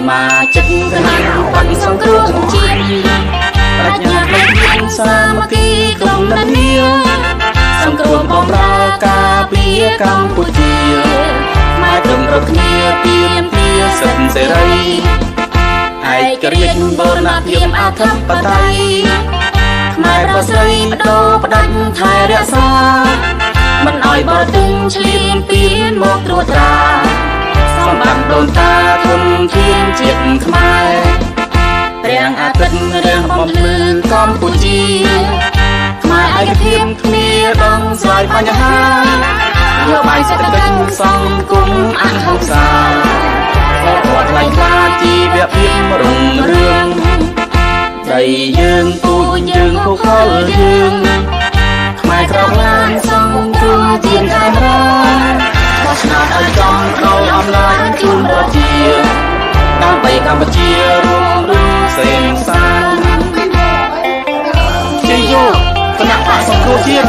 มาจิตกำลังปันสงครามจีนปรัชญาเพลงสามัคคีกลมนันเนียสงครามบอมรากาเปียกัมพูชีมาตรงรบเนียเพียมเพียสันเสรีไอ้กระเรียนโบราณเพียมอาทัพปไตยมาประเสริฐโดประดันไทยรักษามันอ้อยบ่ตึงเฉลียนเปลี่ยนหมกตรวจตราสมบัติโดนตาทนเทียนเจียนขมายเรียงอาทิตย์เรียงบอมพลือกัมพูชีขมายไอ้กระเทียมเมียต้องสายปัญหาโยบายเศรษฐกิจสังคมอันหงสาขอปลอดไร้คลาจีเบียบเพียมรุ่งเรืองได้ยืนปูยืนผู้คอยยืนขมายกรองลานสังคมจีนไทยรักเพราะฉะนั้นไอ้จำเราอำลาจุนรัจีตามไปกัมพูชีรวมรู้เส้นสายเชียโยคณะป่าสังคมจีน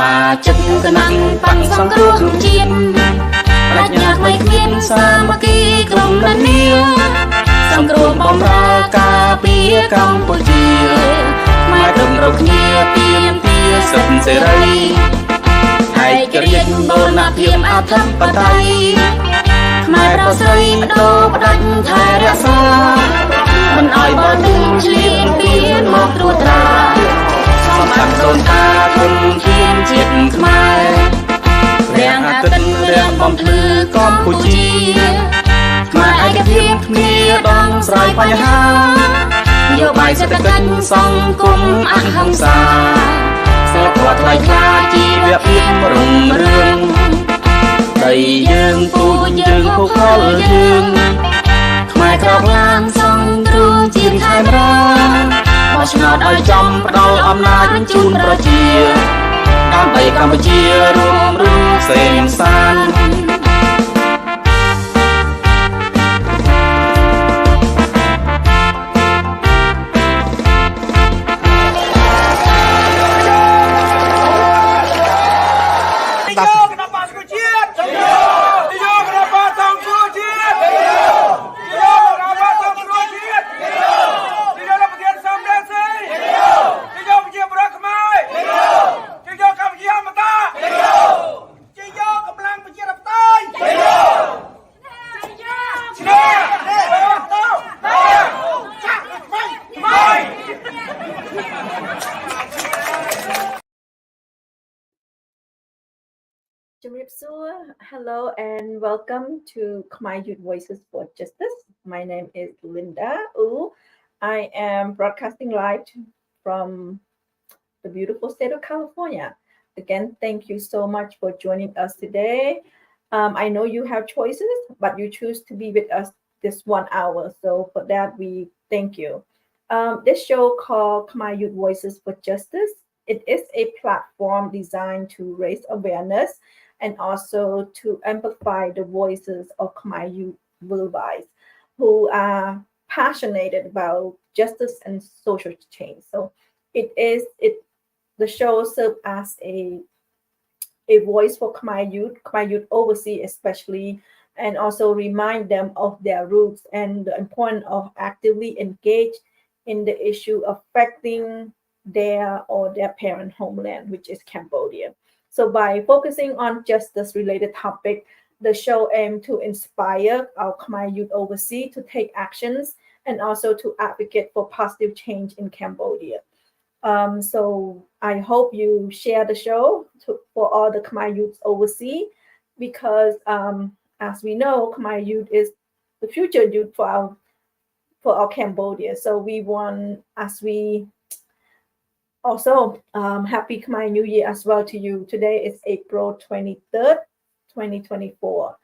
มาจิตกำลังปันสงครามจีนปรัชญาไม่เพียนสามัคคีกลมนันเนียสงครามบอมรากาเปียกัมพูชีมาตรงรบเนียเพียมเพียสันเสรีไอ้กระเรียนโบราณเพียมอาทัพปไตยมาประเสริฐโดประดันไทยรักษามันอ้อยบ่ตึงเฉลียนเปลี่ยนหมกตรวจตราสมบัติโดนตาทนเทียนเจียนขมายเรียงอาทิตย์เรียงบอมพลือกัมพูชีมาไอ้กระเทียมเมียต้องสายปัญหานโยบายเศรษฐกิจสังคมอันหงสาสอดปลอดไร้คลาจีเบียบเพียมรุ่งเรืองได้ยืนปูยืนผู้คอยยืนขมายกรองลานสังคมจีนไทยรักเพราะฉะนั้นไอ้จำประดอยอำนาจจุนประจีตามไปกัมพูชีรวมรู้เส้นสายHello and welcome to Khmer Youth Voices for Justice. My name is Linda U. I am broadcasting live from the beautiful state of California. Again, thank you so much for joining us today. I know you have choices, but you choose to be with us this 1 hour. So for that, we thank you. This show called Khmer Youth Voices for Justice. It is a platform designed to raise awareness and also to amplify the voices of Khmer youth worldwide who are passionate about justice and social change. So the show serves as a voice for Khmer youth overseas especially, and also remind them of their roots and the importance of actively engage in the issue affecting their parent homeland, which is Cambodia. So by focusing on justice-related topic, the show aims to inspire our Khmer youth overseas to take actions and also to advocate for positive change in Cambodia. So I hope you share the show for all the Khmer youth overseas, because as we know, Khmer youth is the future youth for our Cambodia. So we want, as we also, happy Khmer New Year as well to you. Today is April 23rd, 2024.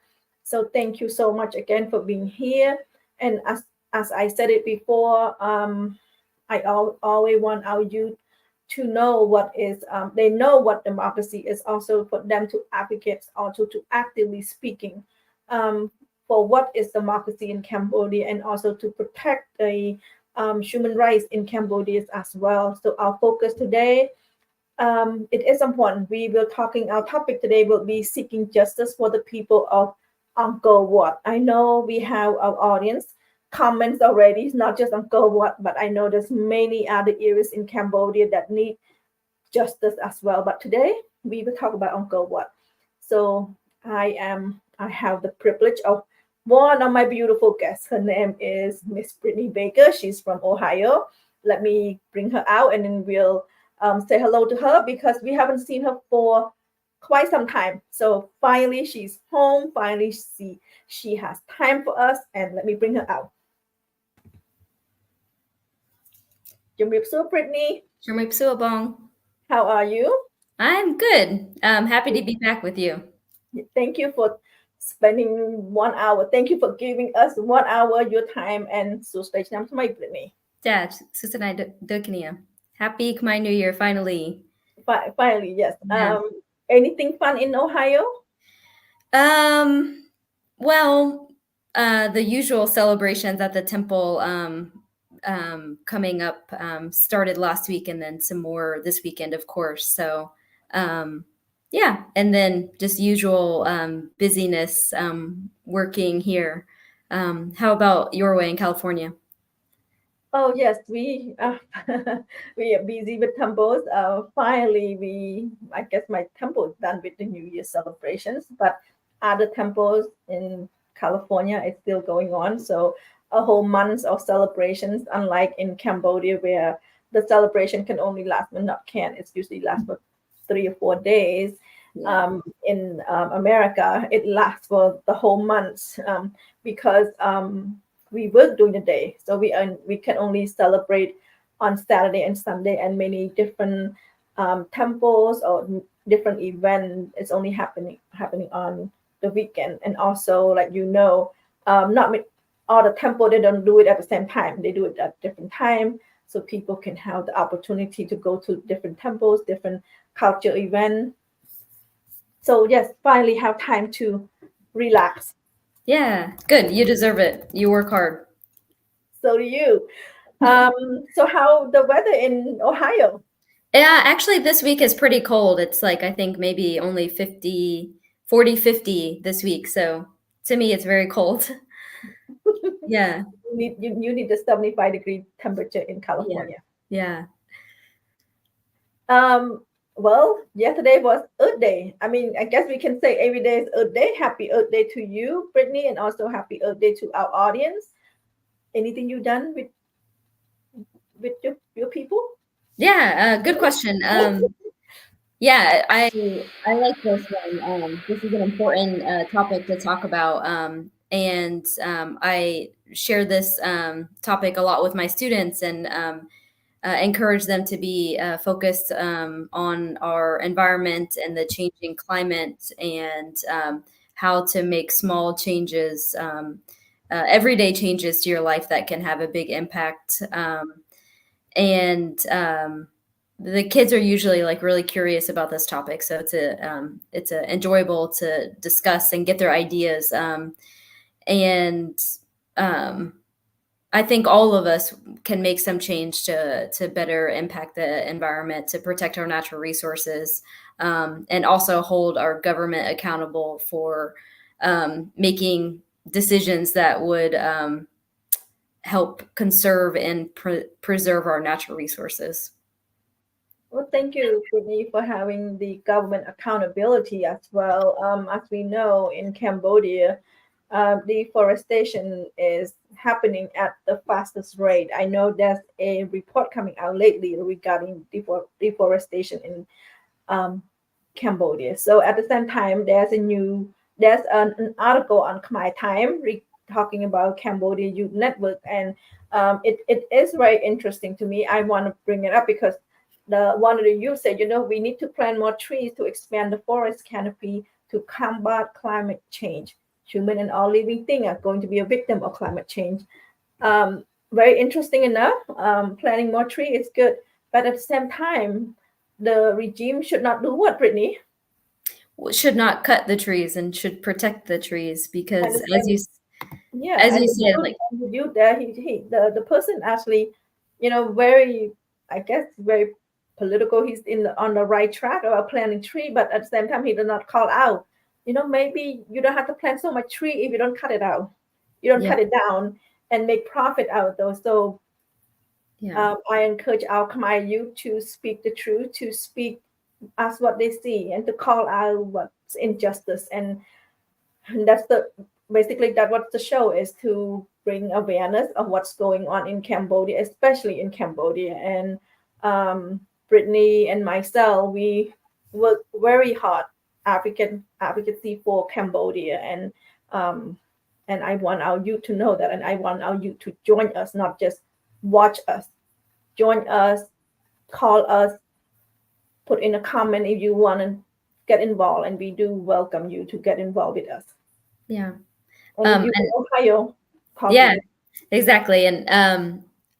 So thank you so much again for being here. And as I said it before, I always want our youth to know they know what democracy is, also for them to advocate, also to actively speaking for what is democracy in Cambodia, and also to protect the human rights in Cambodia as well. So our focus today, it is important. We will talking. Our topic today will be seeking justice for the people of Angkor Wat. I know we have our audience comments already. It's not just Angkor Wat, but I know there's many other areas in Cambodia that need justice as well. But today we will talk about Angkor Wat. So I have the privilege of one of my beautiful guests. Her name is Miss Brittany Baker. She's from Ohio. Let me bring her out and then we'll say hello to her because we haven't seen her for quite some time. So finally she's home. Finally she has time for us and let me bring her out. Brittany. How are you? I'm good. Happy to be back with you. Thank you for spending 1 hour. Thank you for giving us 1 hour your time and so stage nam to my Brittany. Yeah, Happy Khmer New Year finally. Finally, yes. Yeah. Anything fun in Ohio? Well, the usual celebrations at the temple coming up started last week and then some more this weekend, of course. So yeah, and then just usual busyness working here. How about your way in California? Oh yes, we we are busy with temples. Finally, I guess my temple is done with the New Year celebrations, but other temples in California is still going on. So a whole month of celebrations, unlike in Cambodia where the celebration can only last, well, not can, it's usually lasts for 3 or 4 days. Yeah. In America, it lasts for the whole month because we work during the day, so we can only celebrate on Saturday and Sunday, and many different temples or different event is only happening on the weekend. And also, like not all the temple, they don't do it at the same time. They do it at different time, so people can have the opportunity to go to different temples, different culture event. So yes, finally have time to relax. Yeah, good. You deserve it. You work hard. So do you. So how the weather in Ohio? Yeah, actually this week is pretty cold. It's like I think maybe only 40, 50 this week. So to me it's very cold. Yeah. You need the 75-degree temperature in California. Yeah. Well, yesterday was Earth Day. I mean, I guess we can say every day is Earth Day. Happy Earth Day to you, Brittany, and also happy Earth Day to our audience. Anything you done with your people? Yeah, good question. Yeah, I like this one. This is an important topic to talk about. And I share this topic a lot with my students and encourage them to be focused on our environment and the changing climate and how to make small changes, everyday changes to your life that can have a big impact. And the kids are usually like really curious about this topic, so it's enjoyable to discuss and get their ideas. And I think all of us can make some change to better impact the environment, to protect our natural resources, and also hold our government accountable for making decisions that would help conserve and preserve our natural resources. Well, thank you, Brittany, for having the government accountability as well. As we know, in Cambodia, deforestation is happening at the fastest rate. I know there's a report coming out lately regarding deforestation in Cambodia. So at the same time, there's an article on Khmer Time talking about Cambodia Youth Network, and it is very interesting to me. I want to bring it up because one of the youth said, we need to plant more trees to expand the forest canopy to combat climate change. Human and all living things are going to be a victim of climate change. Very interesting enough. Planting more tree is good, but at the same time, the regime should not do what, Brittany? Should not cut the trees and should protect the trees because Yeah, as and you said, like, the dude there, the person actually, very, I guess, very political. He's on the right track about planting tree, but at the same time, he did not call out. Maybe you don't have to plant so much tree if you don't cut it out. You don't yeah, cut it down and make profit out of those. So yeah, I encourage our Khmer youth to speak the truth, to speak as what they see, and to call out what's injustice. And that's basically that what the show is, to bring awareness of what's going on in Cambodia, especially in Cambodia. And Brittany and myself, we work very hard advocacy for Cambodia, um, and I want our youth to know that, and I want our youth to join us, not just watch us. Join us, call us, put in a comment if you want to get involved, and we do welcome you to get involved with us. yeah. And if you And in Ohio, call yeah, me. exactly. And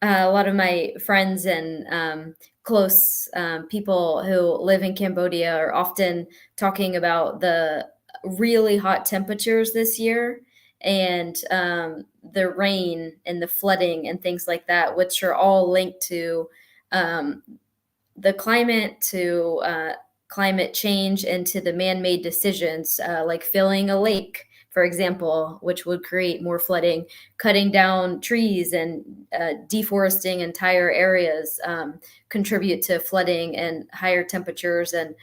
a lot of my friends and close people who live in Cambodia are often talking about the really hot temperatures this year, and the rain and the flooding and things like that, which are all linked to um, the climate, to climate change, and to the man-made decisions, like filling a lake, for example, which would create more flooding, cutting down trees and deforesting entire areas, contribute to flooding and higher temperatures and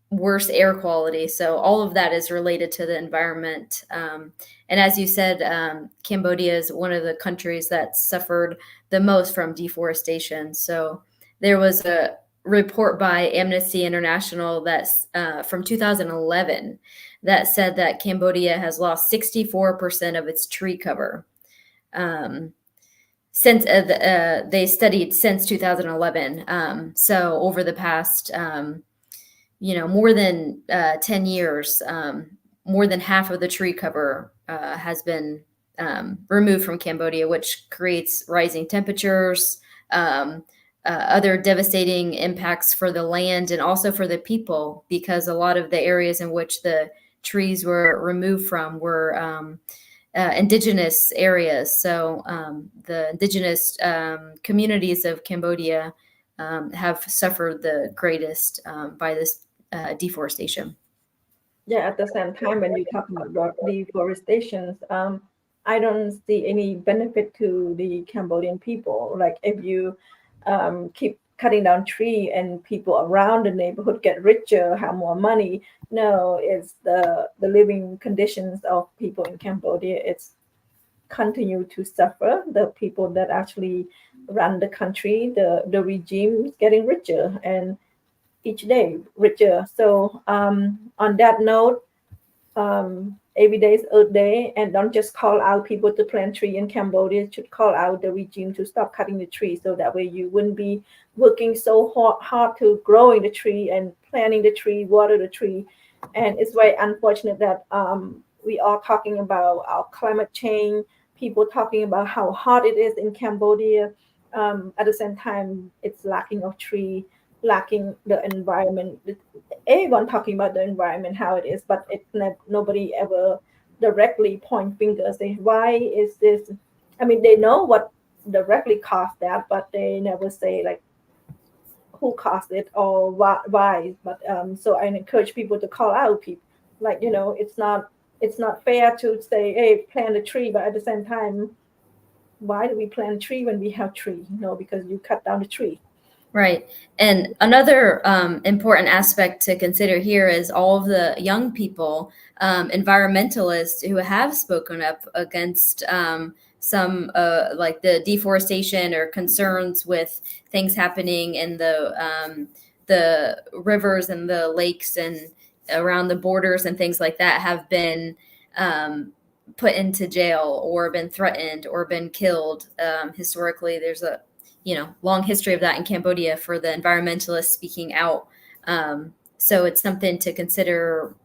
worse air quality. So all of that is related to the environment. And as you said, Cambodia is one of the countries that suffered the most from deforestation. So there was a report by Amnesty International that's from 2011 that said that Cambodia has lost 64% of its tree cover. Since they studied since 2011. So over the past, more than 10 years, more than half of the tree cover has been removed from Cambodia, which creates rising temperatures, other devastating impacts for the land and also for the people, because a lot of the areas in which the trees were removed from were indigenous areas. So the indigenous communities of Cambodia have suffered the greatest by this deforestation. Yeah, at the same time, when you talk about deforestation, I don't see any benefit to the Cambodian people. Like if you keep cutting down tree and people around the neighborhood get richer, have more money. No, it's the living conditions of people in Cambodia. It's continue to suffer. The people that actually run the country, the regime is getting richer, and each day richer. So on that note, every day is Earth Day, and don't just call out people to plant tree in Cambodia. Should call out the regime to stop cutting the tree, so that way you wouldn't be working so hard to growing the tree and planting the tree, water the tree. And it's very unfortunate that we are talking about our climate change. People talking about how hot it is in Cambodia. At the same time, it's lacking of tree, lacking the environment. Everyone talking about the environment, how it is, but nobody ever directly point fingers, say why is this. I mean, they know what directly caused that, but they never say like who caused it or why. But so I encourage people to call out people, like, it's not fair to say, hey, plant a tree, but at the same time, why do we plant a tree when we have tree? Because you cut down the tree. Right. And another important aspect to consider here is all of the young people, environmentalists who have spoken up against some like the deforestation or concerns with things happening in the rivers and the lakes and around the borders and things like that, have been put into jail or been threatened or been killed. Historically, there's a long history of that in Cambodia for the environmentalists speaking out. So it's something to consider,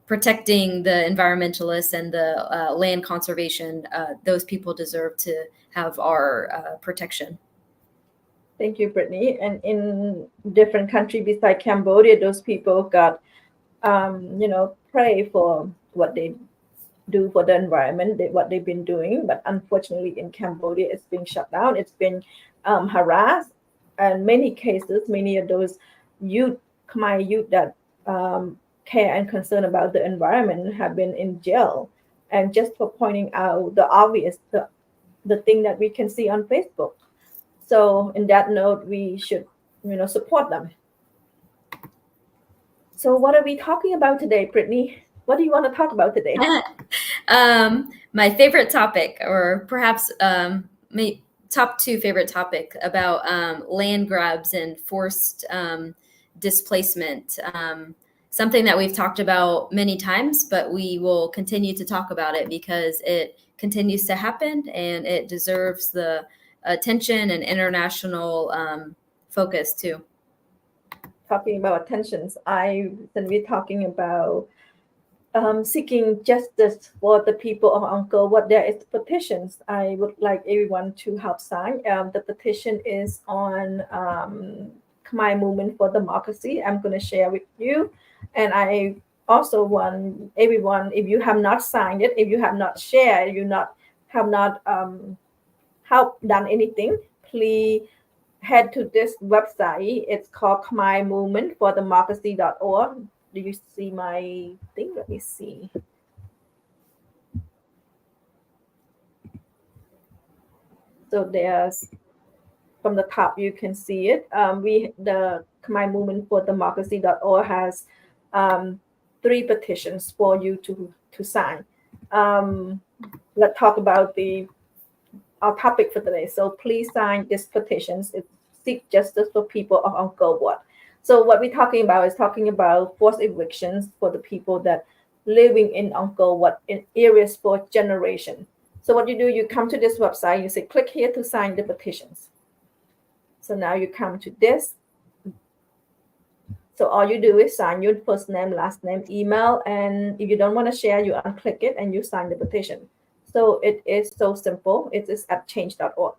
protecting the environmentalists and the land conservation. Those people deserve to have our protection. Thank you, Brittany. And in different countries beside Cambodia, those people got, pray for what they do for the environment, what they've been doing. But unfortunately, in Cambodia, it's been shut down. It's been harassed, and many cases, many of those youth, Khmer youth that care and concern about the environment have been in jail, and just for pointing out the obvious, the thing that we can see on Facebook. So, in that note, we should, support them. So, what are we talking about today, Brittany? What do you want to talk about today? My favorite topic, or perhaps my top two favorite topic, about land grabs and forced displacement. Something that we've talked about many times, but we will continue to talk about it because it continues to happen and it deserves the attention and international focus too. Talking about attentions, then we're talking about seeking justice for the people of Angkor Wat. There is petitions. I would like everyone to help sign. The petition is on Khmer Movement for Democracy. I'm going to share with you. And I also want everyone, if you have not signed it, if you have not shared, have not helped done anything, please head to this website. It's called Khmer Movement for Democracy.org. Do you see my thing? Let me see. So there's, from the top, you can see it. The Khmer Movement for Democracy.org has 3 petitions for you to sign. Let's talk about our topic for today. So please sign these petitions. It seek justice for people of Angkor Wat. So what we're talking about is forced evictions for the people that living in Angkor Wat in areas for generation. So what you do, you come to this website, you say, click here to sign the petitions. So now you come to this. So all you do is sign your first name, last name, email, and if you don't want to share, you unclick it and you sign the petition. So it is so simple. It is at change.org.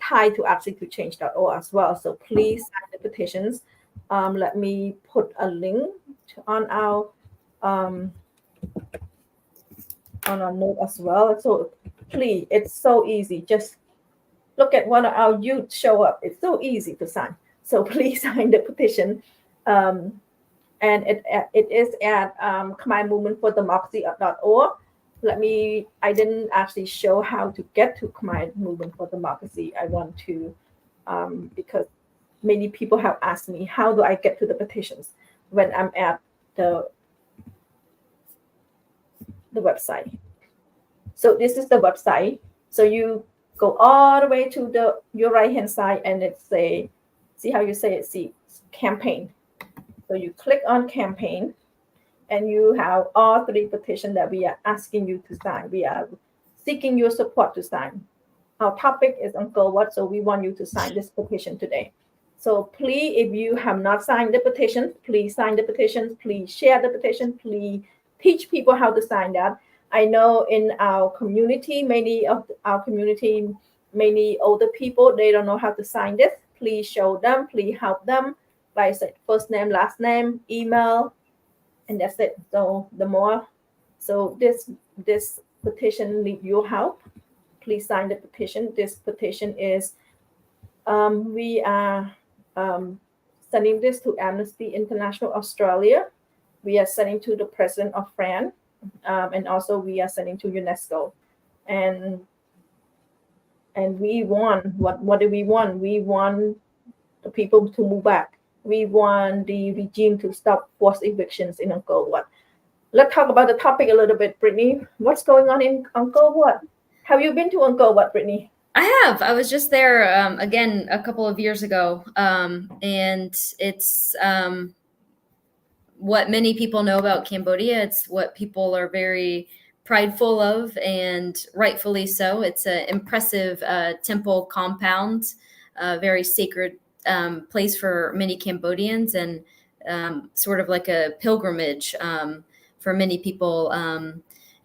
Tied to actually to change.org as well. So please sign the petitions. Let me put a link on our note as well. So please, it's so easy. Just look at one of our youth show up. It's so easy to sign. So please sign the petition. And it is at Khmer Movement for Democracy.org. I didn't actually show how to get to Khmer Movement for Democracy. I want to, because many people have asked me, how do I get to the petitions when I'm at the website? So this is the website. So you go all the way to your right-hand side, and it's see how you say it, see, campaign. So you click on campaign, and you have all 3 petitions that we are asking you to sign. We are seeking your support to sign. Our topic is Angkor Wat, so we want you to sign this petition today. So please, if you have not signed the petition, please sign the petition. Please share the petition. Please teach people how to sign that. I know in our community, many older people, they don't know how to sign this. Please show them. Please help them. Like I said, first name, last name, email, and that's it. So this petition needs your help. Please sign the petition. This petition is, we are sending this to Amnesty International Australia. We are sending to the President of France, and also we are sending to UNESCO. And we want, what do we want? We want the people to move back. We want the regime to stop forced evictions in Angkor Wat. Let's talk about the topic a little bit, Brittany. What's going on in Angkor Wat? Have you been to Angkor Wat, Brittany? I have. I was just there again a couple of years ago, and it's what many people know about Cambodia. It's what people are very prideful of, and rightfully so. It's an impressive temple compound, very sacred place for many Cambodians, and sort of like a pilgrimage for many people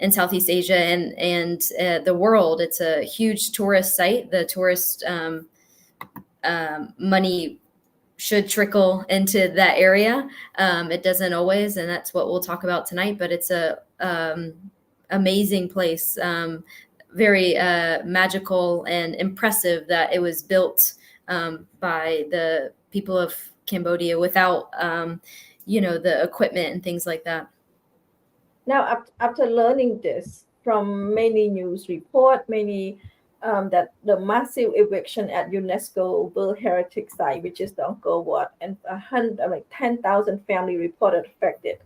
in Southeast Asia and the world. It's a huge tourist site. The tourist money should trickle into that area. It doesn't always, and that's what we'll talk about tonight. But it's amazing place, very magical and impressive that it was built by the people of Cambodia without, the equipment and things like that. Now, after learning this from many news report, that the massive eviction at UNESCO World Heritage Site, which is the Angkor Wat, and 10,000 family reported affected.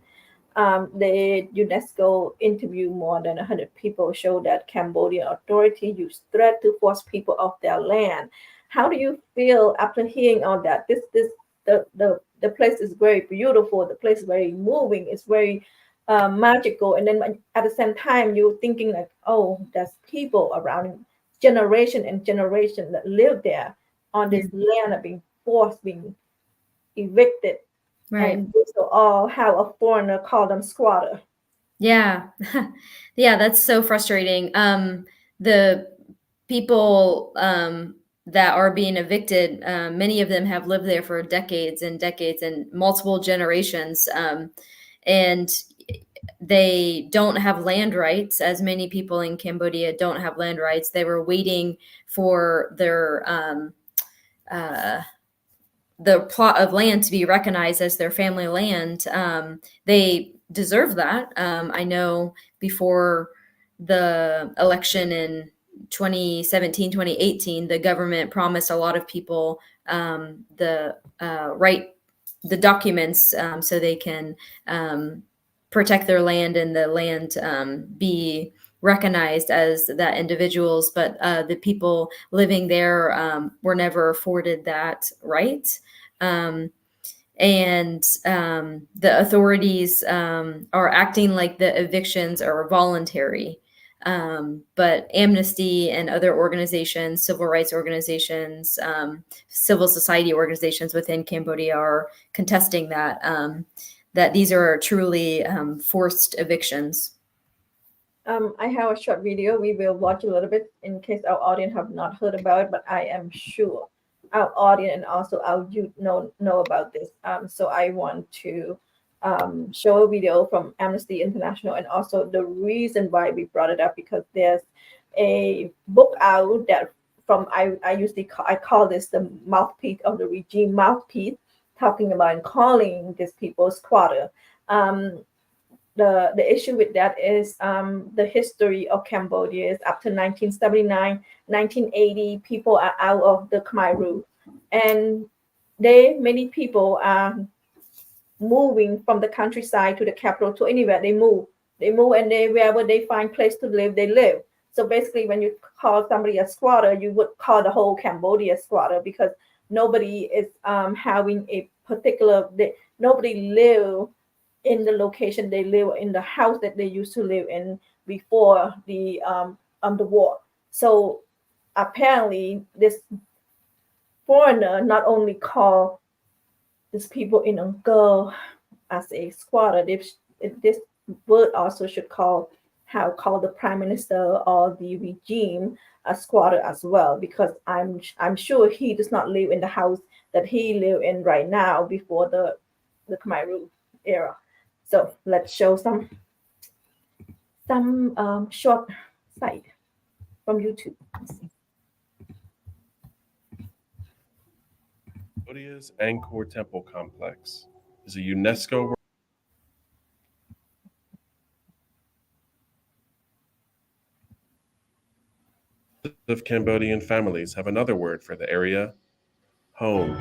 The UNESCO interviewed more than 100 people, show that Cambodian authority used threat to force people off their land. How do you feel after hearing all that? The place is very beautiful. The place is very moving. It's very magical. And then at the same time, you're thinking like, oh, there's people around generation and generation that live there on this land are being forced, being evicted. Right. And these are all how a foreigner called them squatter. Yeah. Yeah, that's so frustrating. The people that are being evicted, many of them have lived there for decades and decades and multiple generations. And they don't have land rights, as many people in Cambodia don't have land rights. They were waiting for their the plot of land to be recognized as their family land. They deserve that. I know before the election in 2017, 2018, the government promised a lot of people the documents so they can protect their land and the land be recognized as that individuals, but the people living there were never afforded that right. And the authorities are acting like the evictions are voluntary. But Amnesty and other organizations, civil rights organizations, civil society organizations within Cambodia are contesting that, that these are truly forced evictions. I have a short video. We will watch a little bit in case our audience have not heard about it, but I am sure our audience and also our youth know about this. So I want to show a video from Amnesty International, and also the reason why we brought it up, because there's a book out that from I call this the mouthpiece of the regime, mouthpiece, talking about and calling these people squatter. The issue with that is the history of Cambodia is up to 1979, 1980, people are out of the Khmer rule, and many people are moving from the countryside to the capital, to anywhere they move, and wherever they find place to live, they live. So basically, when you call somebody a squatter, you would call the whole Cambodia squatter, because nobody is having a particular, nobody live in the location they live in, the house that they used to live in before the war. So apparently this foreigner not only called these people in Angkor as a squatter, this word also should call the prime minister or the regime a squatter as well, because I'm sure he does not live in the house that he live in right now before the Khmer rule era. So let's show some short site from YouTube. Cambodia's Angkor Temple complex is a UNESCO of Cambodian families have another word for the area: home.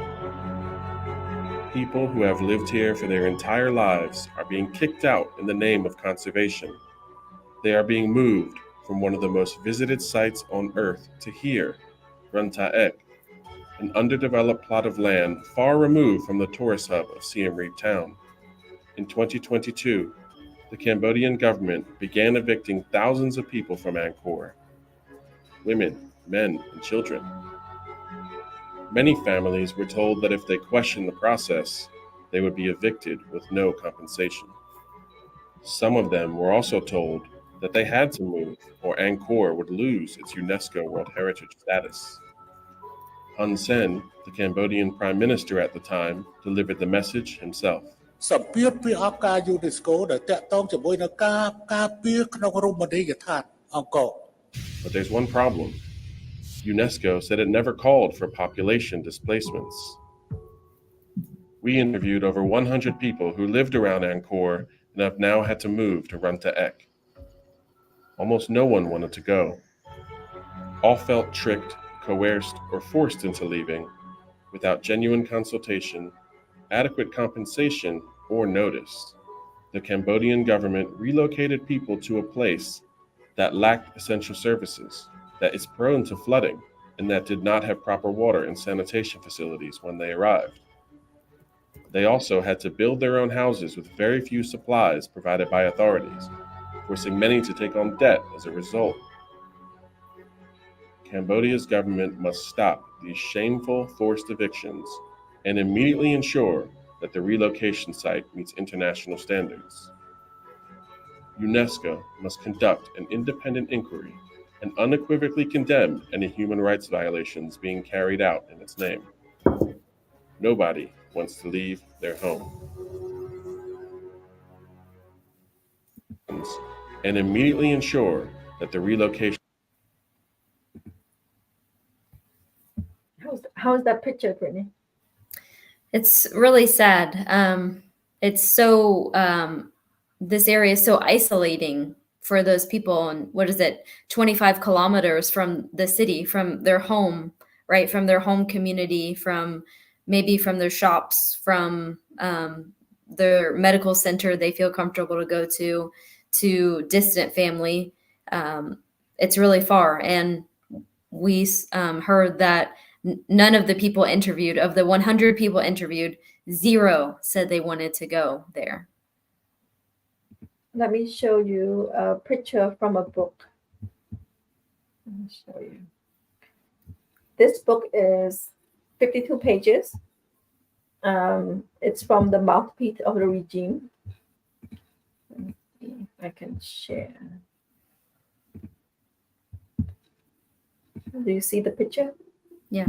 People who have lived here for their entire lives are being kicked out in the name of conservation. They are being moved from one of the most visited sites on earth to here, Runtaek, an underdeveloped plot of land far removed from the tourist hub of Siem Reap town. In 2022, the Cambodian government began evicting thousands of people from Angkor: women, men, and children. Many families were told that if they questioned the process, they would be evicted with no compensation. Some of them were also told that they had to move or Angkor would lose its UNESCO World Heritage status. Hun Sen, the Cambodian prime minister at the time, delivered the message himself. សម្ពាធពីអង្គការ UNESCO ដែលតាក់ទងជាមួយនឹងការពារក្នុងរមណីយដ្ឋានអង្គរ But there's one problem. UNESCO said it never called for population displacements. We interviewed over 100 people who lived around Angkor and have now had to move to Ranta Ek. Almost no one wanted to go. All felt tricked, coerced, or forced into leaving without genuine consultation, adequate compensation, or notice. The Cambodian government relocated people to a place that lacked essential services, that is prone to flooding, and that did not have proper water and sanitation facilities when they arrived. They also had to build their own houses with very few supplies provided by authorities, forcing many to take on debt as a result. Cambodia's government must stop these shameful forced evictions and immediately ensure that the relocation site meets international standards. UNESCO must conduct an independent inquiry and unequivocally condemn any human rights violations being carried out in its name. Nobody wants to leave their home. And immediately ensure that the relocation. How's that picture, Brittany? It's really sad. It's so this area is so isolating for those people. And what is it? 25 kilometers from the city, from their home, right? From their home community, maybe from their shops, from their medical center they feel comfortable to go to distant family. It's really far. And we heard that none of the people interviewed, of the 100 people interviewed, 0 said they wanted to go there. Let me show you a picture from a book. Let me show you. This book is 52 pages. It's from the mouthpiece of the regime. Let me see if I can share. Do you see the picture? Yeah.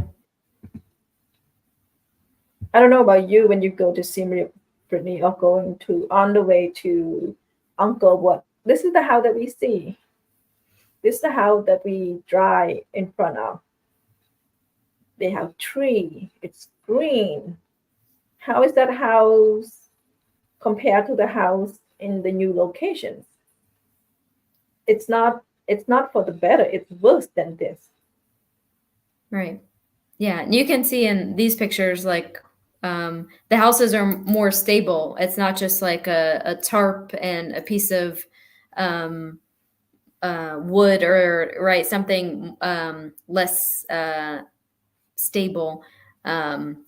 I don't know about you when you go to Siem Reap, Brittany, or going to on the way to Angkor Wat. This is the house that we see. This is the house that we drive in front of. They have tree. It's green. How is that house compared to the house in the new locations? It's not for the better. It's worse than this. Right. Yeah. And you can see in these pictures, like the houses are more stable. It's not just like a tarp and a piece of wood or right, something less stable. And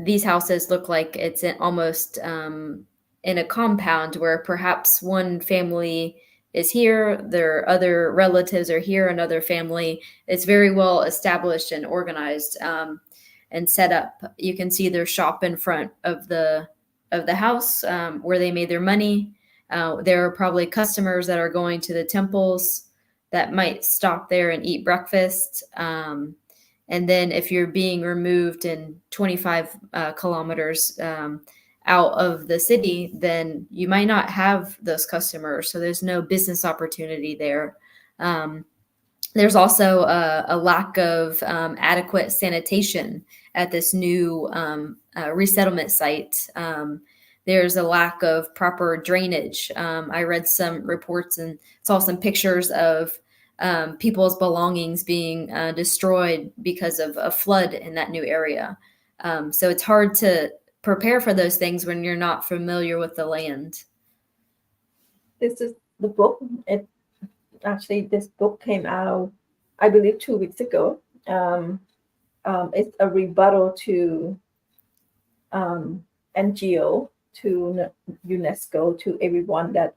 these houses look like it's almost in a compound where perhaps one family is here, their other relatives are here, another family. It's very well established and organized and set up. You can see their shop in front of the house where they made their money. There are probably customers that are going to the temples that might stop there and eat breakfast. And then if you're being removed in 25 kilometers out of the city, then you might not have those customers. So there's no business opportunity there. There's also a lack of adequate sanitation at this new resettlement site. There's a lack of proper drainage. I read some reports and saw some pictures of people's belongings being destroyed because of a flood in that new area. So it's hard to prepare for those things when you're not familiar with the land. This is the book. This book came out, I believe, 2 weeks ago. It's a rebuttal to NGO, to UNESCO, to everyone that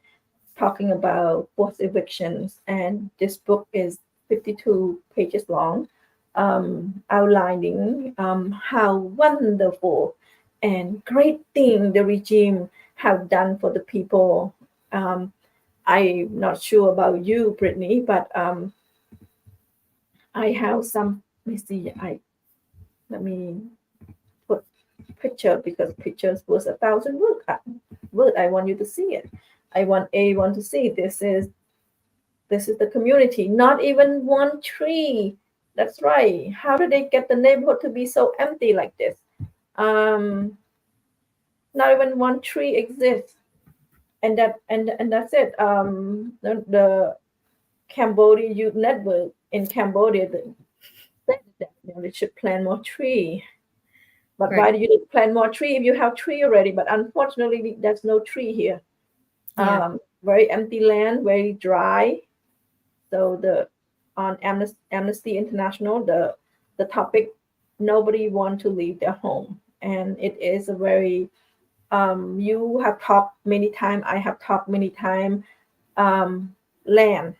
talking about forced evictions. And this book is 52 pages long, outlining how wonderful and great thing the regime have done for the people. I'm not sure about you, Brittany, but I have some. Let me see. Let me put picture because pictures was 1,000 word. I want you to see it. I want everyone to see this is the community. Not even one tree. That's right. How did they get the neighborhood to be so empty like this? Not even one tree exists, and that's it. The Cambodia Youth Network in Cambodia said that they should plant more tree. But Right. why do you plant more tree if you have tree already? But unfortunately, there's no tree here. Yeah. Very empty land, very dry. So on Amnesty International, the topic, nobody want to leave their home, and it is a very you have talked many times. I have talked many times. Land,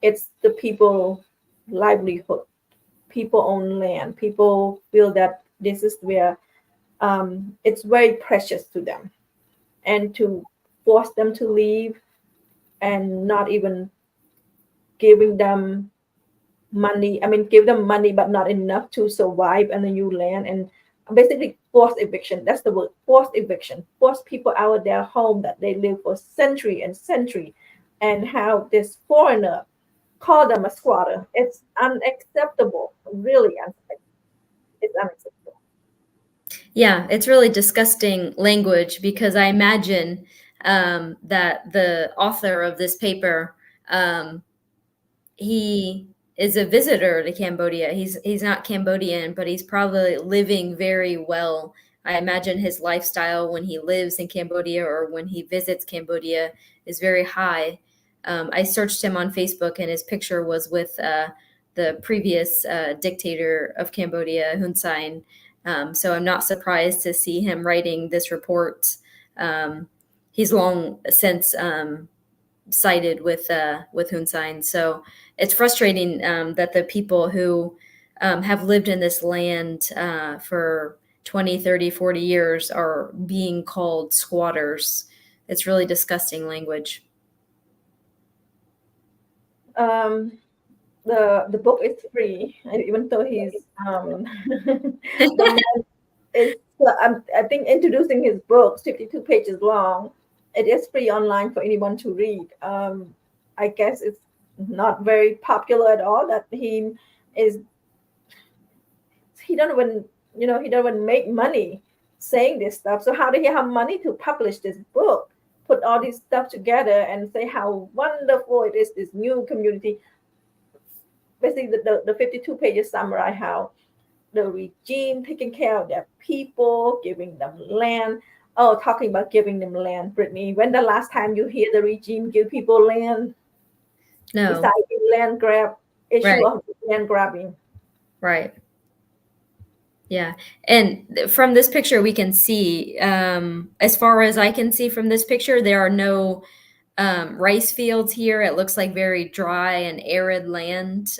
it's the people livelihood. People own land. People feel that this is where it's very precious to them, and to force them to leave and not even giving them money. I mean, give them money, but not enough to survive in the new land. And basically, forced eviction. That's the word, forced eviction. Force people out of their home that they live for century and century, and how this foreigner call them a squatter. It's unacceptable. Really unacceptable. It's unacceptable. Yeah, it's really disgusting language because I imagine that the author of this paper, he is a visitor to Cambodia. He's not Cambodian, but he's probably living very well. I imagine his lifestyle when he lives in Cambodia or when he visits Cambodia is very high. I searched him on Facebook, and his picture was with the previous dictator of Cambodia, Hun Sen. So I'm not surprised to see him writing this report. He's long since sided with Hun Sen. So it's frustrating that the people who have lived in this land for 20, 30, 40 years are being called squatters. It's really disgusting language. The book is free, even though he's the man is I think introducing his book, 52 pages long. It is free online for anyone to read. I guess it's not very popular at all that he don't even make money saying this stuff. So how did he have money to publish this book, put all this stuff together and say how wonderful it is, this new community? Basically, the 52 pages summarize how the regime taking care of their people, giving them land. Oh, talking about giving them land, Brittany. When the last time you hear the regime give people land? No. Besides the land grab issue Right. of land grabbing. Right. Yeah. And from this picture, we can see, as far as I can see from this picture, there are no rice fields here. It looks like very dry and arid land.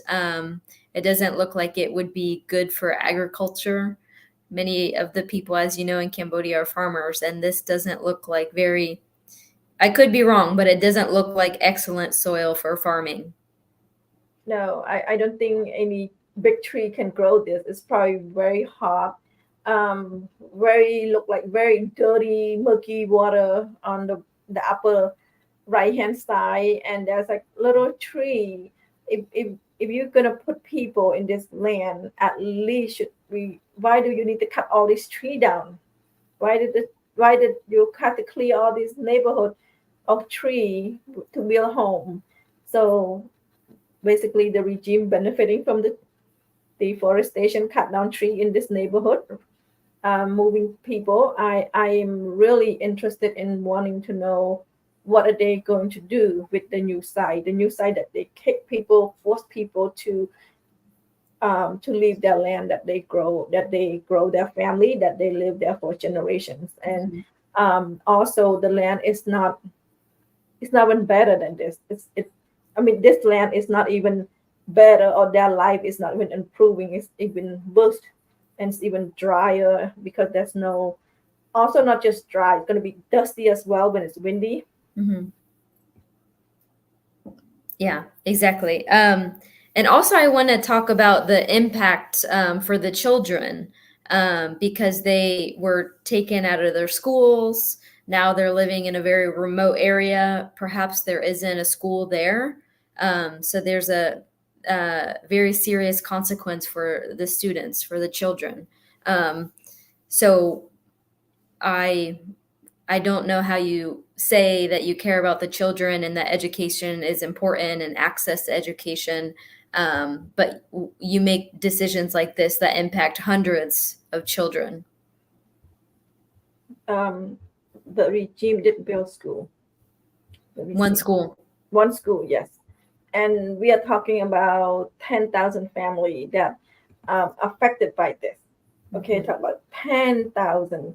It doesn't look like it would be good for agriculture. Many of the people, as you know, in Cambodia are farmers, and this doesn't look like I could be wrong, but it doesn't look like excellent soil for farming. No, I don't think any big tree can grow this. It's probably very hot, look like very dirty, murky water on the upper right hand side, and there's like little tree. If you're gonna put people in this land, at least why do you need to cut all this tree down? Why did you cut to clear all this neighborhood of tree to build a home? So basically the regime benefiting from the deforestation, cut down tree in this neighborhood, moving people. I am really interested in wanting to know what are they going to do with the new site that they kick people, force people to leave their land that they grow their family, that they live there for generations. And also the land is not even better than this. This land is not even better, or their life is not even improving. It's even worse, and it's even drier because there's also not just dry, it's going to be dusty as well when it's windy. Mm-hmm. Yeah, exactly. And also I want to talk about the impact for the children because they were taken out of their schools. Now they're living in a very remote area. Perhaps there isn't a school there. So there's a very serious consequence for the students, for the children. So I don't know how you say that you care about the children and that education is important and access to education, but you make decisions like this that impact hundreds of children. The regime did build school. One school. One school, yes. And we are talking about 10,000 families that affected by this. Okay, talk about 10,000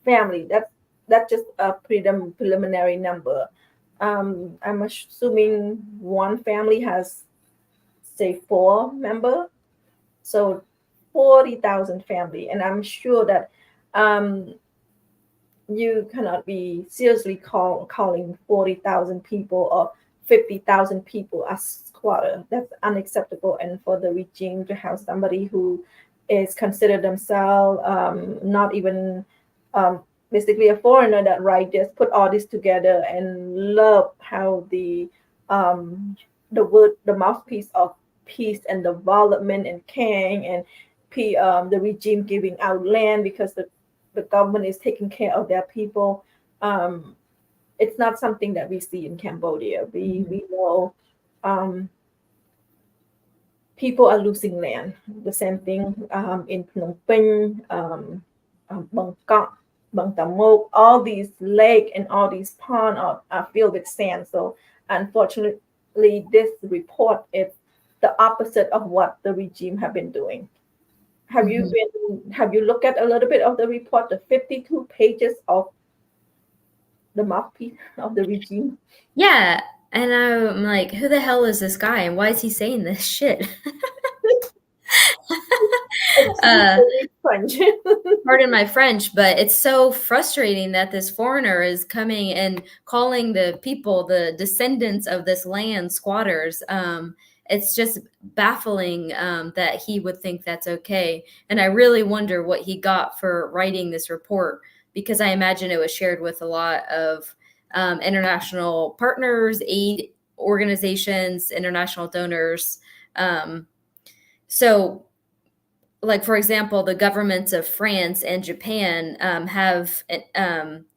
families. That's just a preliminary number. I'm assuming one family has, say, 4 members, so 40,000 family. And I'm sure that you cannot be seriously calling 40,000 people or 50,000 people as squatter. That's unacceptable. And for the regime to have somebody who is considered themselves not even basically a foreigner that write this, put all this together, and love how the word, the mouthpiece of peace and development and caring, and the regime giving out land because the government is taking care of their people. It's not something that we see in Cambodia. We know people are losing land. The same thing in Phnom Penh, Bangkok, Bang Tamok. All these lakes and all these ponds are filled with sand. So unfortunately, this report is the opposite of what the regime have been doing. Have you looked at a little bit of the report, the 52 pages of the mouthpiece of the regime? Yeah. And I'm like, who the hell is this guy and why is he saying this shit? Pardon my French, but it's so frustrating that this foreigner is coming and calling the people, the descendants of this land, squatters. It's just baffling that he would think that's okay. And I really wonder what he got for writing this report, because I imagine it was shared with a lot of international partners, aid organizations, international donors. So, like, for example, the governments of France and Japan have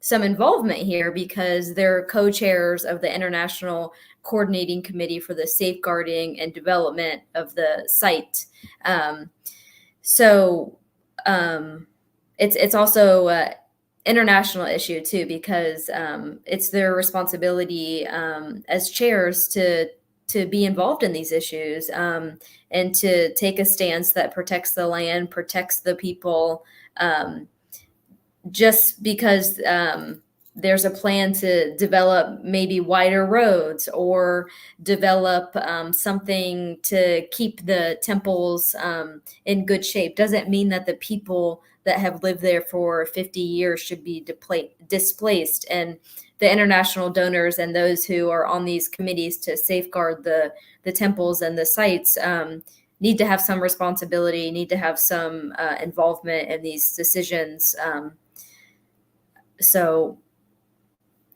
some involvement here because they're co-chairs of the International Coordinating Committee for the Safeguarding and Development of the Site. So it's also an international issue too, because it's their responsibility as chairs to be involved in these issues and to take a stance that protects the land, protects the people. Just because there's a plan to develop maybe wider roads or develop something to keep the temples in good shape doesn't mean that the people that have lived there for 50 years should be displaced. And the international donors and those who are on these committees to safeguard the temples and the sites need to have some responsibility, need to have some involvement in these decisions. So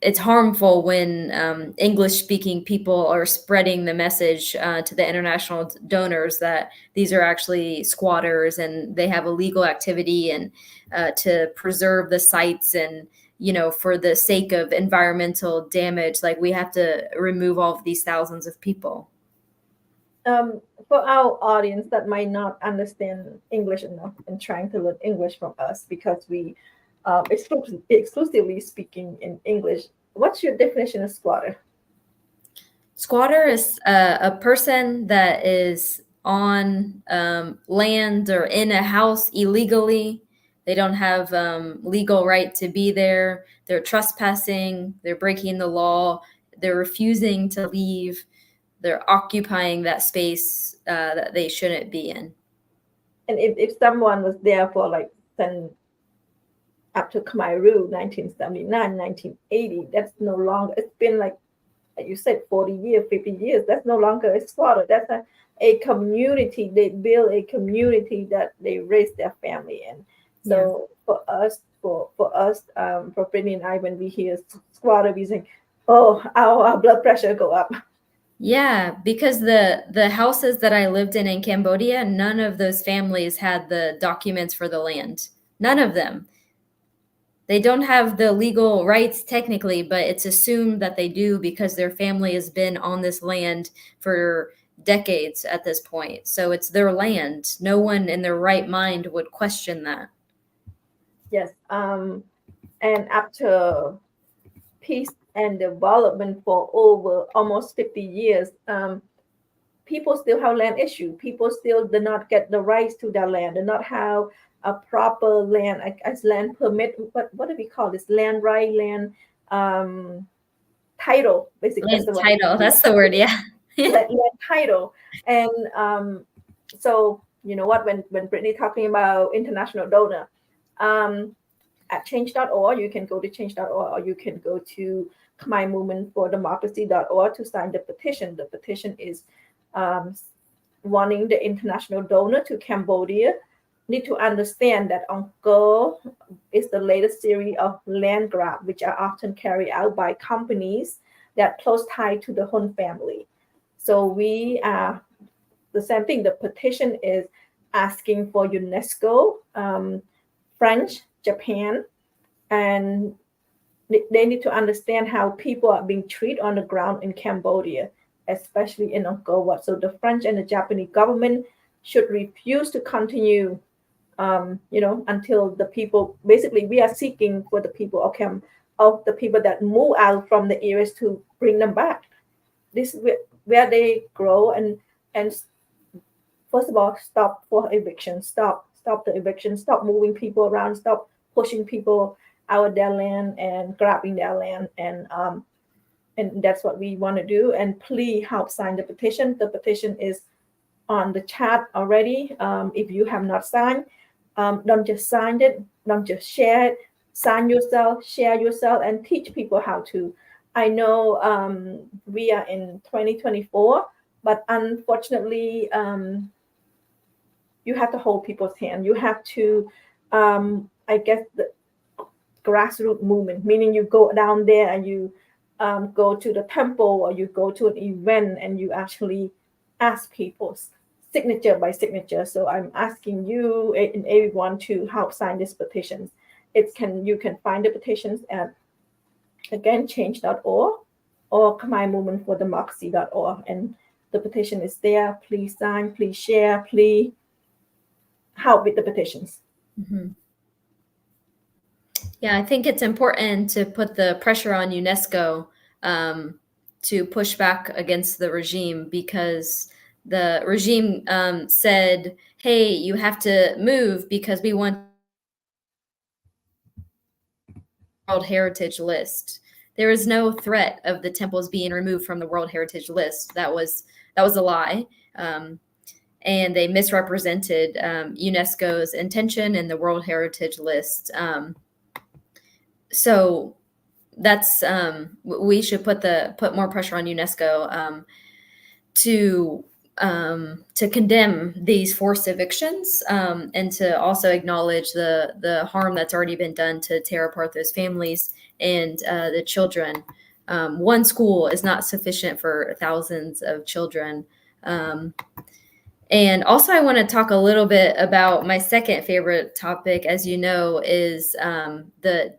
it's harmful when English-speaking people are spreading the message to the international donors that these are actually squatters and they have illegal activity, and to preserve the sites, and for the sake of environmental damage, like, we have to remove all of these thousands of people. For our audience that might not understand English enough and trying to learn English from us, because we exclusively speaking in English, what's your definition of squatter? Squatter is a person that is on land or in a house illegally. They don't have legal right to be there. They're trespassing. They're breaking the law. They're refusing to leave. They're occupying that space that they shouldn't be in. And if someone was there for like up to Khmer Rule, 1979, 1980, that's no longer, it's been like you said, 40 years, 50 years, that's no longer a squatter. That's a community. They build a community that they raise their family in. So for us, for Brittany and I, when we hear squatter, we think, oh, our blood pressure go up. Yeah, because the houses that I lived in Cambodia, none of those families had the documents for the land. None of them. They don't have the legal rights technically, but it's assumed that they do because their family has been on this land for decades at this point. So it's their land. No one in their right mind would question that. Yes. And after peace and development for over almost 50 years, people still have land issue. People still do not get the rights to their land, do not have a proper land, as land permit. What do we call this? Land right, land title, basically. Land title, that's the word, yeah. land title. And so you know what, when Brittany talking about international donor, at change.org, you can go to change.org, or you can go to Khmer Movement for Democracy.org to sign the petition. The petition is wanting the international donor to Cambodia need to understand that Angkor is the latest series of land grab, which are often carried out by companies that close tied to the Hun family. So we are the same thing. The petition is asking for UNESCO, French, Japan, and they need to understand how people are being treated on the ground in Cambodia, especially in Angkor Wat. So the French and the Japanese government should refuse to continue, until the people, basically we are seeking for the people of the people that move out from the areas to bring them back. This is where they grow, and first of all, stop for eviction, stop the eviction, stop moving people around, stop pushing people out of their land and grabbing their land, and that's what we want to do. And please help sign the petition. The petition is on the chat already. If you have not signed, don't just sign it, don't just share it. Sign yourself, share yourself, and teach people how to. I know we are in 2024, but unfortunately, you have to hold people's hand. You have to, I guess, the grassroots movement, meaning you go down there and you go to the temple, or you go to an event and you actually ask people signature by signature. So I'm asking you and everyone to help sign this petition. You can find the petitions at, again, change.org or Khmer Movement for Democracy.org, and the petition is there. Please sign, please share, please help with the petitions. Mm-hmm. Yeah, I think it's important to put the pressure on UNESCO to push back against the regime, because the regime said, hey, you have to move because we want World Heritage List. There is no threat of the temples being removed from the World Heritage List. That was a lie. And they misrepresented UNESCO's intention in the World Heritage List. So that's we should put more pressure on UNESCO to condemn these forced evictions, and to also acknowledge the harm that's already been done to tear apart those families and the children. One school is not sufficient for thousands of children. And also, I want to talk a little bit about my second favorite topic, as you know, is the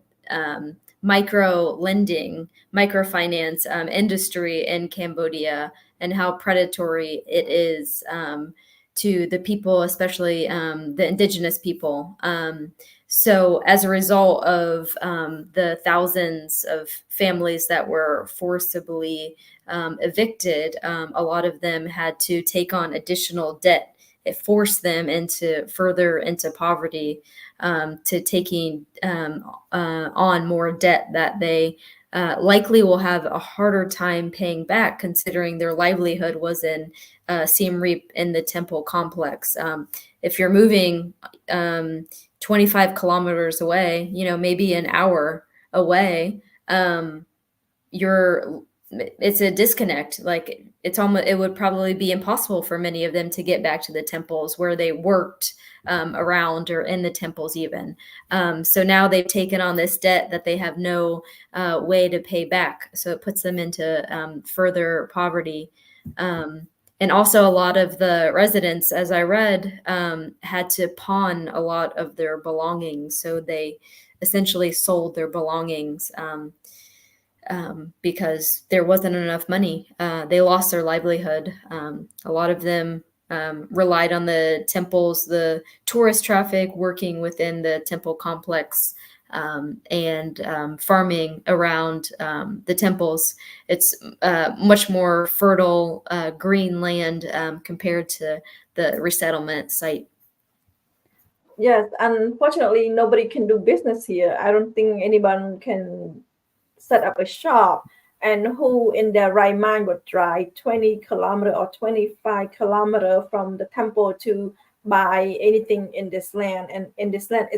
microfinance industry in Cambodia, and how predatory it is to the people, especially the indigenous people. So as a result of the thousands of families that were forcibly evicted, a lot of them had to take on additional debt. It forced them further into poverty, to taking on more debt that they likely will have a harder time paying back, considering their livelihood was in Siem Reap in the temple complex. If you're moving 25 kilometers away, maybe an hour away, it's a disconnect. Like it would probably be impossible for many of them to get back to the temples where they worked around or in the temples even. So now they've taken on this debt that they have no way to pay back. So it puts them into further poverty. And also a lot of the residents, as I read, had to pawn a lot of their belongings. So they essentially sold their belongings because there wasn't enough money. They lost their livelihood. A lot of them relied on the temples, the tourist traffic working within the temple complex, and farming around the temples. It's much more fertile, green land compared to the resettlement site. Yes, unfortunately, nobody can do business here. I don't think anyone can set up a shop. And who in their right mind would drive 20 kilometer or 25 kilometer from the temple to buy anything in this land? And in this land,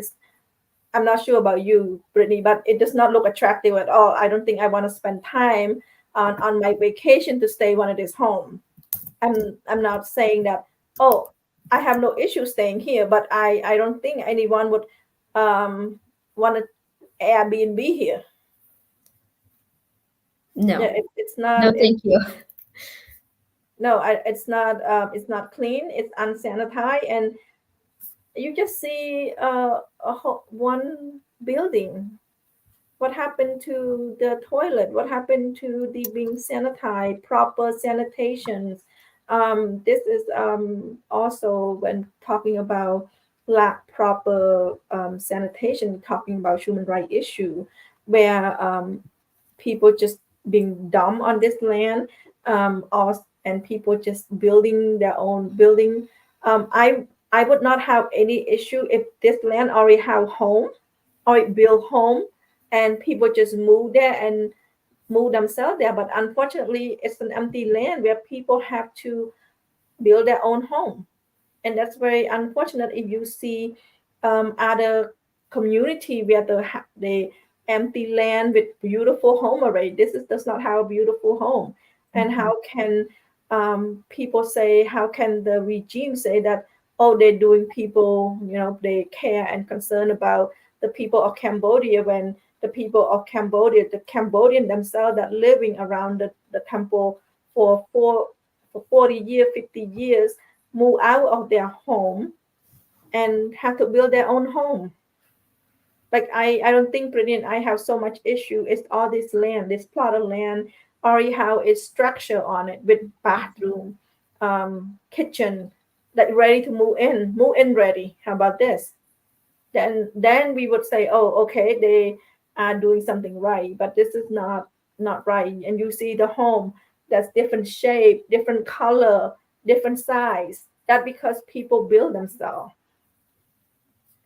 I'm not sure about you, Brittany, but it does not look attractive at all. I don't think I want to spend time on my vacation to stay one of these home. I'm not saying that, oh, I have no issue staying here, but I don't think anyone would want to Airbnb here. No, Yeah, it's not. no, thank you. No, it's not. It's not clean. It's unsanitized, and you just see one building. What happened to the toilet? What happened to the being sanitized, proper sanitations? This is also when talking about lack proper sanitation, talking about human rights issue, where people just being dumb on this land, and people just building their own building. I would not have any issue if this land already have home or it built home and people just move there and move themselves there. But unfortunately, it's an empty land where people have to build their own home. And that's very unfortunate if you see other community where the empty land with beautiful home already. Does not have a beautiful home. And how can people say, how can the regime say that, oh, they're doing people, they care and concern about the people of Cambodia when the people of Cambodia, the Cambodian themselves that living around the temple for 40 years, 50 years, move out of their home and have to build their own home. Like I don't think Brittany and I have so much issue. It's all this land, this plot of land, already how it's structure on it with bathroom, kitchen, that ready to move in ready. How about this? Then we would say, oh, okay, they are doing something right, but this is not right. And you see the home that's different shape, different color, different size. That because people build themselves,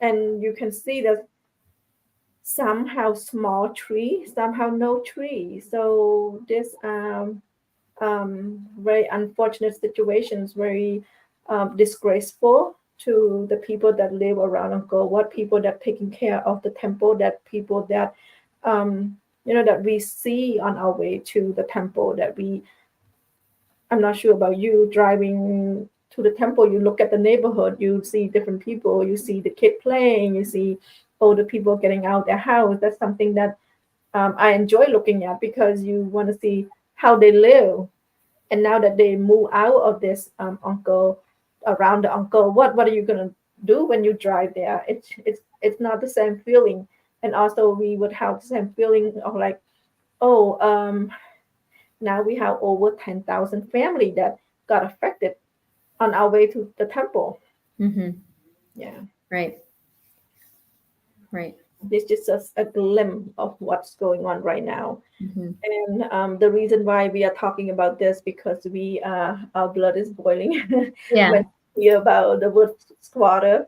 and you can see that somehow small tree, somehow no tree. So this very unfortunate situations, very disgraceful to the people that live around Angkor, what people that taking care of the temple, that people that that we see on our way to the temple, I'm not sure about you, driving to the temple, you look at the neighborhood, you see different people, you see the kid playing, you see older people getting out their house. That's something that I enjoy looking at because you want to see how they live. And now that they move out of this Angkor, around the Angkor, what are you gonna do when you drive there? It's not the same feeling. And also we would have the same feeling of like, oh, now we have over 10,000 family that got affected on our way to the temple. Mm-hmm. Yeah. Right. This is just a glimpse of what's going on right now. Mm-hmm. And the reason why we are talking about this because our blood is boiling. Yeah. When we hear about the wood squatter,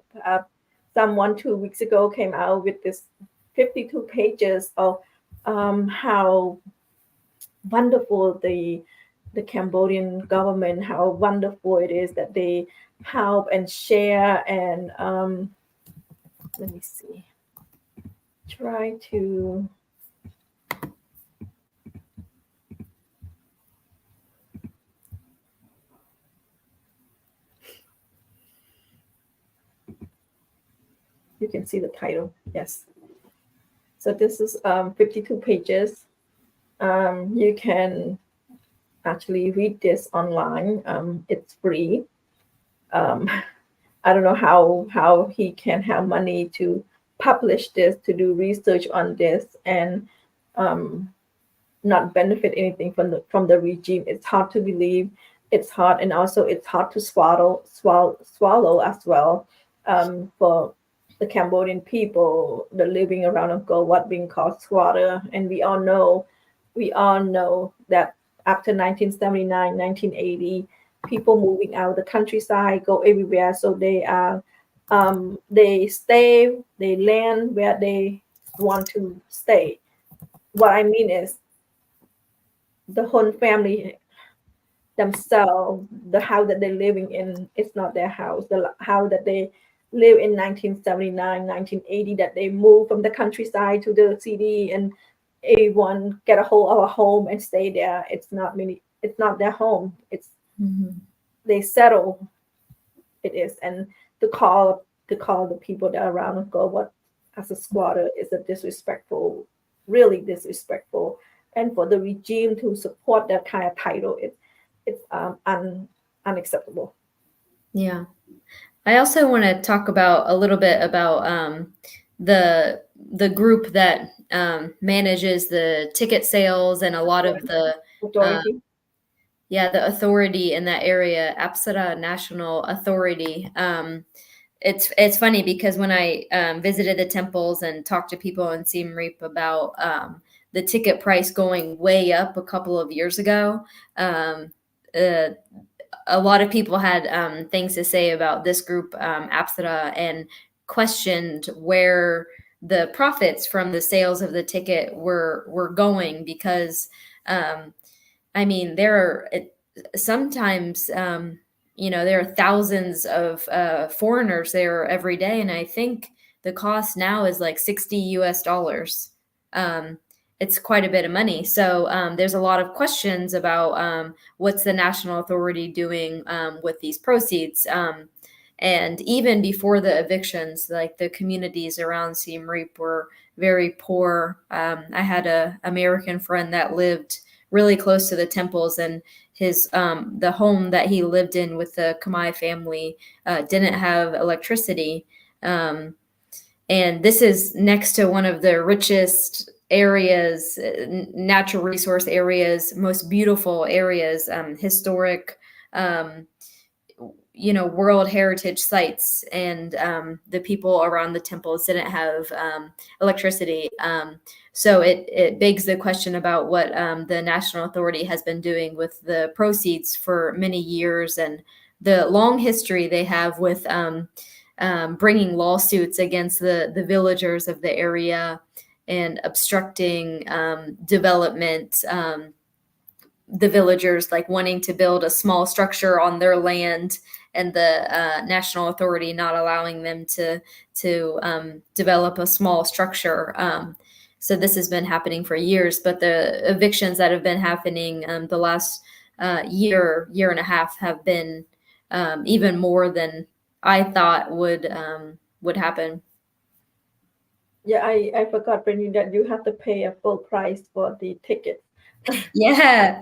someone 2 weeks ago came out with this 52 pages of how wonderful the Cambodian government, how wonderful it is that they help and share and let me see. Try to you can see the title. Yes. So this is 52 pages. You can actually read this online. It's free. I don't know how he can have money to publish this, to do research on this, and not benefit anything from the regime. It's hard to believe. It's hard, and also it's hard to swallow as well, for the Cambodian people, the living around Angkor, what being called squatter. And we all know that after 1979, 1980, people moving out of the countryside go everywhere. So they land where they want to stay. What I mean is the whole family themselves, the house that they're living in, it's not their house. The house that they live in 1979, 1980, that they moved from the countryside to the city, and everyone get a hold of a home and stay there. It's not their home. It's they settle. It is, and to call the people that are around and go what as a squatter is a disrespectful, really disrespectful. And for the regime to support that kind of title, it's unacceptable. Yeah. I also want to talk about a little bit about the group that manages the ticket sales and a lot of the authority. The authority in that area, Apsara National Authority. It's funny because when I visited the temples and talked to people in Siem Reap about the ticket price going way up a couple of years ago, a lot of people had things to say about this group, Apsara, and questioned where the profits from the sales of the ticket were going, because I mean, there are sometimes, there are thousands of foreigners there every day. And I think the cost now is like $60. It's quite a bit of money. So there's a lot of questions about what's the national authority doing with these proceeds. And even before the evictions, like the communities around Siem Reap were very poor. I had an American friend that lived really close to the temples, and his the home that he lived in with the Khmer family didn't have electricity. And this is next to one of the richest areas, natural resource areas, most beautiful areas, historic, World Heritage sites, and the people around the temples didn't have electricity. So it begs the question about what the national authority has been doing with the proceeds for many years, and the long history they have with bringing lawsuits against the villagers of the area and obstructing development. The villagers like wanting to build a small structure on their land, and the national authority not allowing them to develop a small structure. So this has been happening for years, but the evictions that have been happening the last year and a half have been even more than I thought would happen. Yeah, I forgot, Brittany, that you have to pay a full price for the ticket. Yeah,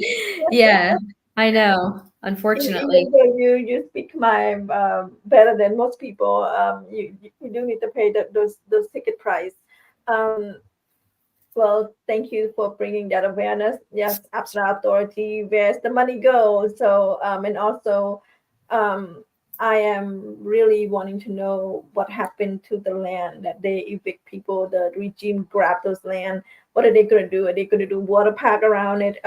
I know. Unfortunately, Even though you speak Khmer better than most people, you do need to pay those ticket price. Well, thank you for bringing that awareness. Yes, Apsara Authority, where's the money go? So, and also, I am really wanting to know what happened to the land that they evict people. The regime grabbed those land. What are they going to do? Are they going to do water park around it?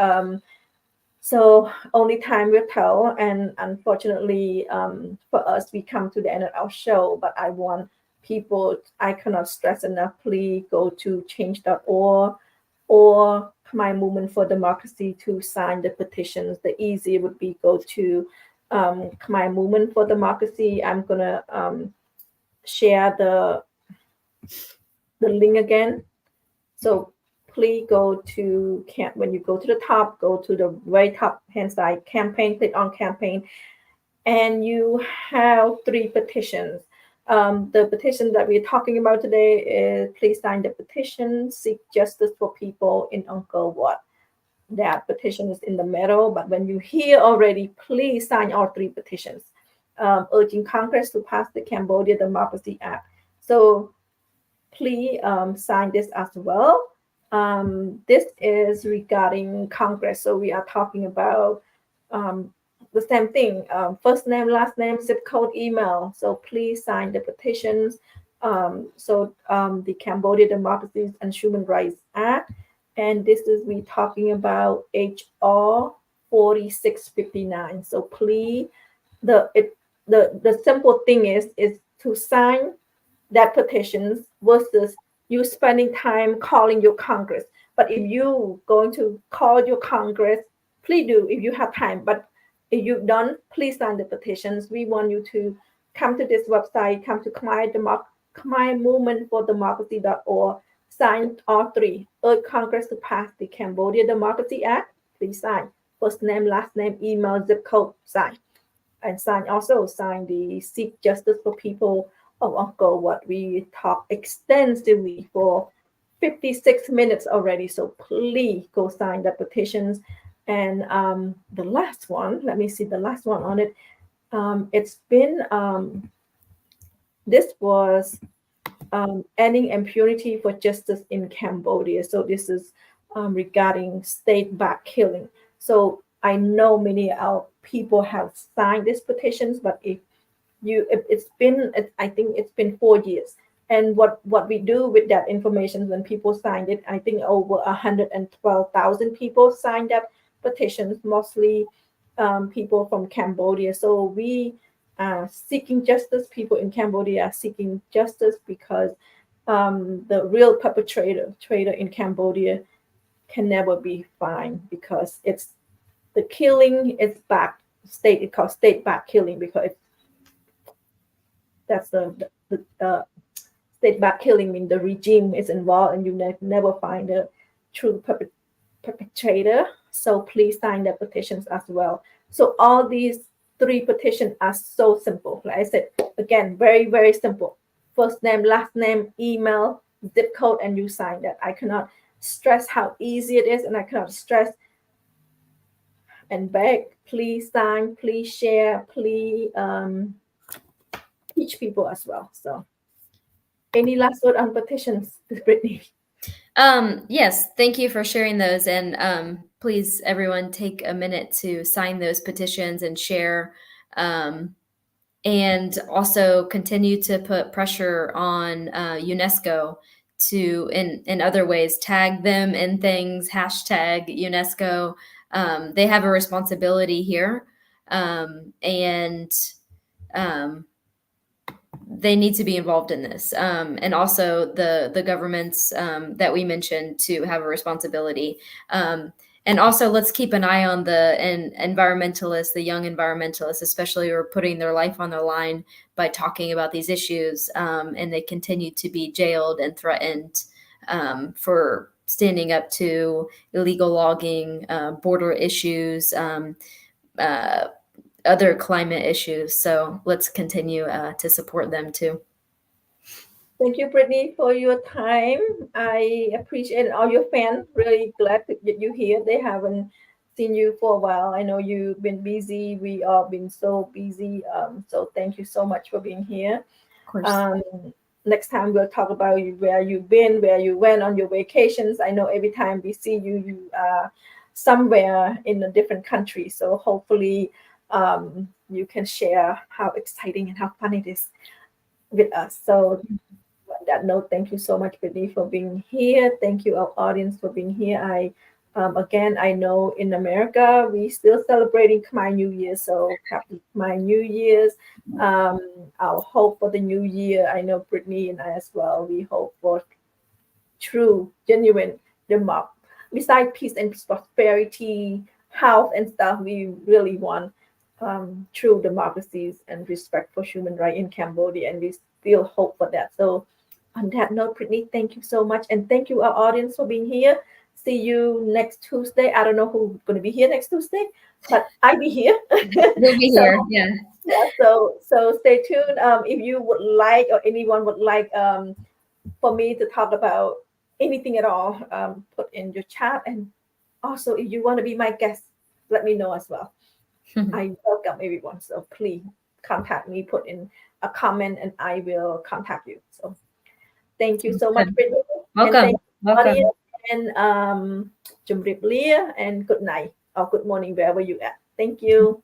So only time will tell. And unfortunately, for us, we come to the end of our show. But I want people, I cannot stress enough, please go to change.org or Khmer Movement for Democracy to sign the petitions. The easier would be go to Khmer Movement for Democracy. I'm going to share the link again. So please go to when you go to the top, go to the very top hand side, campaign, click on campaign, and you have 3 petitions. The petition that we're talking about today is please sign the petition, seek justice for people in Angkor Wat. That petition is in the middle, but when you hear already, please sign all 3 petitions, urging Congress to pass the Cambodia Democracy Act. So please sign this as well. This is regarding Congress, so we are talking about the same thing, first name, last name, zip code, email. So please sign the petitions. The Cambodia Democracy and Human Rights Act, and this is we talking about HR 4659. So please, the simple thing is to sign that petitions versus you spending time calling your Congress. But if you going to call your Congress, please do if you have time. But if you don't, please sign the petitions. We want you to come to this website, come to Khmer Movement for Democracy.org, sign all 3. Urge Congress to pass the Cambodia Democracy Act. Please sign. First name, last name, email, zip code, sign. And sign the Seek Justice for People of Angkor Wat. We talked extensively for 56 minutes already. So please go sign the petitions. And the last one, let me see the last one on it. It's been, this was ending impunity for justice in Cambodia. So this is regarding state-backed killing. So I know many of our people have signed these petitions, but I think it's been 4 years. And what we do with that information when people signed it, I think over 112,000 people signed that petitions, mostly people from Cambodia. So we are seeking justice. People in Cambodia are seeking justice because the real perpetrator in Cambodia can never be found, because it's the killing is back state. It's called state-backed killing because that's the state-backed killing means the regime is involved and you never find the true perpetrator. So please sign the petitions as well. So all these 3 petitions are so simple. Like I said, again, very, very simple. First name, last name, email, zip code, and you sign that. I cannot stress how easy it is, and I cannot stress and beg, please sign, please share, please teach people as well. So any last word on petitions, Brittany? Yes, thank you for sharing those. And please, everyone, take a minute to sign those petitions and share. And also continue to put pressure on UNESCO to, in other ways, tag them in things, hashtag UNESCO. They have a responsibility here. And they need to be involved in this. And also the governments that we mentioned to have a responsibility. And also let's keep an eye on the environmentalists, the young environmentalists, especially, who are putting their life on the line by talking about these issues. And they continue to be jailed and threatened for standing up to illegal logging, border issues, other climate issues. So let's continue to support them too. Thank you, Brittany, for your time. I appreciate all your fans. Really glad to get you here. They haven't seen you for a while. I know you've been busy. We all been so busy. So thank you so much for being here. Of course. Next time we'll talk about where you've been, where you went on your vacations. I know every time we see you, you are somewhere in a different country. So hopefully you can share how exciting and how fun it is with us. So on that note, thank you so much, Brittany, for being here. Thank you, our audience, for being here. Again, I know in America, we still celebrating Khmer New Year. So happy Khmer New Year's. Our hope for the new year, I know Brittany and I as well, we hope for true, genuine democracy. Besides peace and prosperity, health and stuff, we really want true democracies and respect for human rights in Cambodia, and we still hope for that. So on that note, Brittany, thank you so much, and thank you, our audience, for being here. see you next Tuesday. I don't know who's going to be here next Tuesday, but I'll be here. We'll be So, here. Yeah. yeah, so stay tuned. If you would like, or anyone would like, for me to talk about anything at all, put in your chat. And also, if you want to be my guest, let me know as well. I welcome everyone. So please contact me, put in a comment, and I will contact you. So thank you so much, Brittany. And Welcome. thank you, Welcome. audience. And Chum Rip Leah, and good night or good morning wherever you at. Thank you.